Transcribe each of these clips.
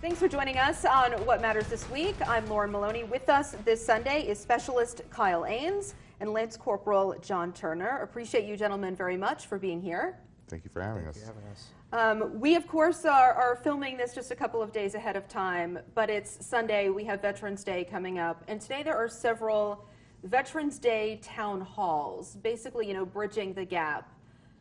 Thanks for joining us on What Matters This Week. I'm Lauren Maloney. With us this Sunday is Specialist Kyle Aines and Lance Corporal John Turner. Appreciate you gentlemen very much for being here. Thank you for having us. We, of course, are filming this just a couple of days ahead of time, but it's Sunday. We have Veterans Day coming up, and today there are several Veterans Day town halls, basically, bridging the gap.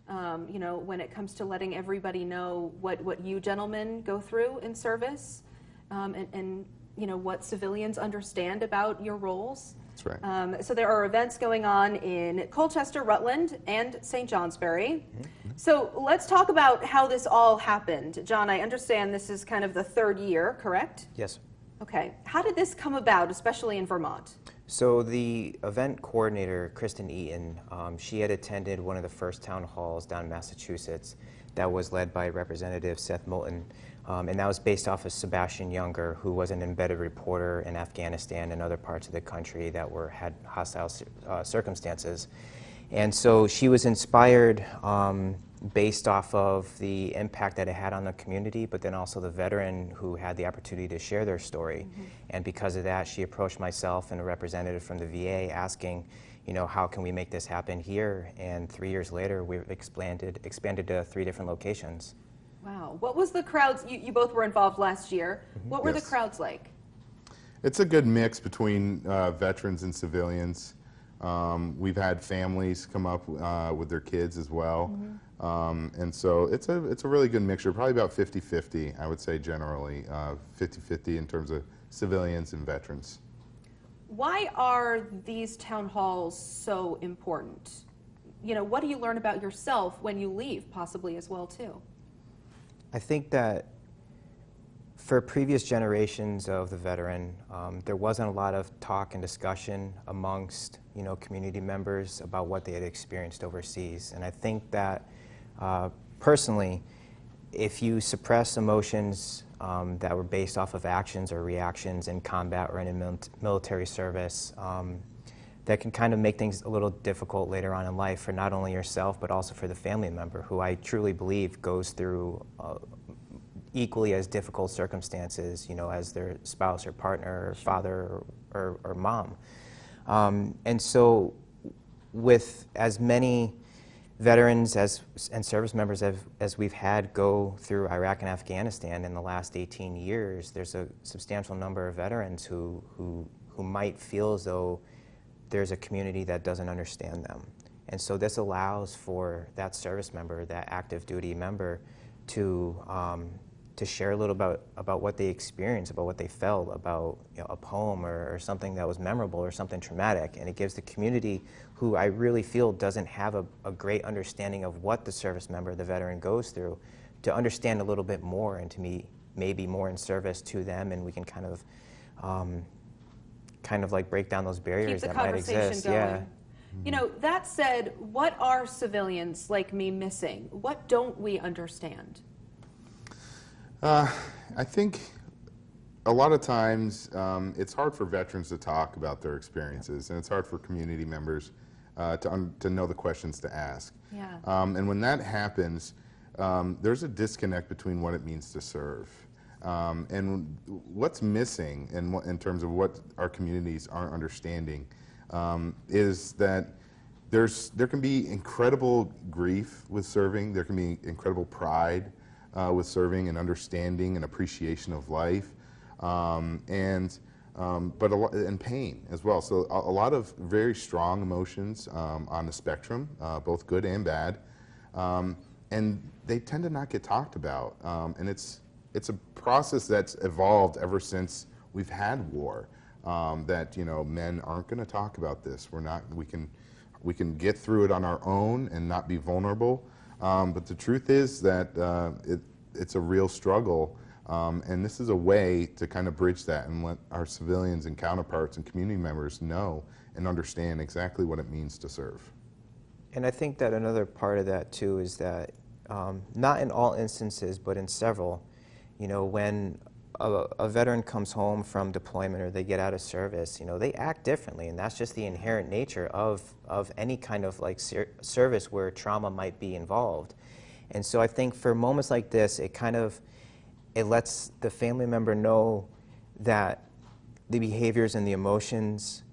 When it comes to letting everybody know what you gentlemen go through in service, and what civilians understand about your roles. That's right. So there are events going on in Colchester, Rutland, and St. Johnsbury. So let's talk about how this all happened. John, I understand this is kind of the third year, correct? Yes. Okay. How did this come about, especially in Vermont? So the event coordinator, Kristen Eaton, she had attended one of the first town halls down in Massachusetts that was led by Representative Seth Moulton, and that was based off of Sebastian Younger, who was an embedded reporter in Afghanistan and other parts of the country that had hostile circumstances. And so she was inspired based off of the impact that it had on the community, but then also the veteran who had the opportunity to share their story. And because of that, she approached myself and a representative from the VA asking, how can we make this happen here? And 3 years later, we've expanded to 3 different locations. Wow. What was the crowds? You both were involved last year. What were the crowds like? It's a good mix between veterans and civilians. We've had families come up with their kids as well. And so it's a really good mixture, probably about 50-50, I would say generally, 50-50 in terms of civilians and veterans. Why are these town halls so important? What do you learn about yourself when you leave, possibly as well, too? I think that for previous generations of the veteran, there wasn't a lot of talk and discussion amongst community members about what they had experienced overseas. And I think that personally, if you suppress emotions that were based off of actions or reactions in combat or in military service, that can kind of make things a little difficult later on in life for not only yourself but also for the family member, who I truly believe goes through equally as difficult circumstances, as their spouse or partner or father or mom. And so with as many veterans and service members as we've had go through Iraq and Afghanistan in the last 18 years, there's a substantial number of veterans who might feel as though there's a community that doesn't understand them. And so this allows for that service member, that active duty member, to share a little about what they experienced, about what they felt, about a poem or something that was memorable or something traumatic. And it gives the community, who I really feel doesn't have a great understanding of what the service member, the veteran, goes through, to understand a little bit more and to be maybe more in service to them, and we can kind of like break down those barriers that might exist. Going. Yeah. That said, what are civilians like me missing? What don't we understand? I think a lot of times it's hard for veterans to talk about their experiences, and it's hard for community members to know the questions to ask. Yeah. And when that happens, there's a disconnect between what it means to serve. And what's missing in terms of what our communities aren't understanding is that there can be incredible grief with serving, there can be incredible pride with serving and understanding and appreciation of life, and pain as well. So a lot of very strong emotions on the spectrum, both good and bad, and they tend to not get talked about. And it's a process that's evolved ever since we've had war. That men aren't going to talk about this. We can get through it on our own and not be vulnerable. But the truth is that it's a real struggle, and this is a way to kind of bridge that and let our civilians and counterparts and community members know and understand exactly what it means to serve. And I think that another part of that too is that, not in all instances, but in several, when a veteran comes home from deployment or they get out of service, they act differently, and that's just the inherent nature of any kind of service where trauma might be involved. And so I think for moments like this, it lets the family member know that the behaviors and the emotions,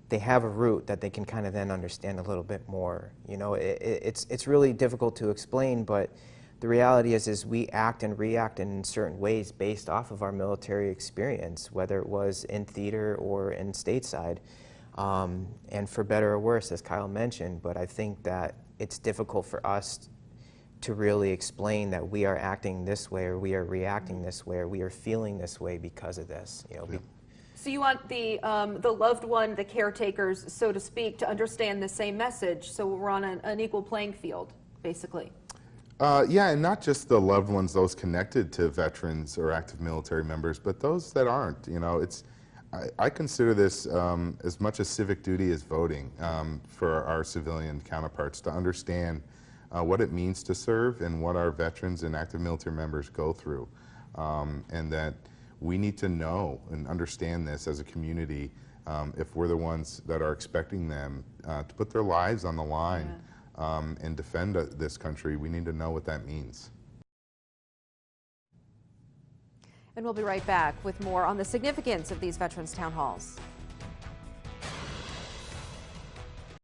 they have a root that they can kind of then understand a little bit more. You know, it's really difficult to explain, but the reality is we act and react in certain ways based off of our military experience, whether it was in theater or in stateside, and for better or worse, as Kyle mentioned. But I think that it's difficult for us to really explain that we are acting this way, or we are reacting this way, or we are feeling this way because of this. You know. Yeah. So you want the loved one, the caretakers, so to speak, to understand the same message, so we're on an equal playing field, basically. Yeah, and not just the loved ones, those connected to veterans or active military members, but those that aren't. You know, I consider this as much a civic duty as voting for our civilian counterparts, to understand what it means to serve and what our veterans and active military members go through, and that we need to know and understand this as a community if we're the ones that are expecting them to put their lives on the line. Yeah. And defend this country. We need to know what that means. And we'll be right back with more on the significance of these Veterans Town Halls.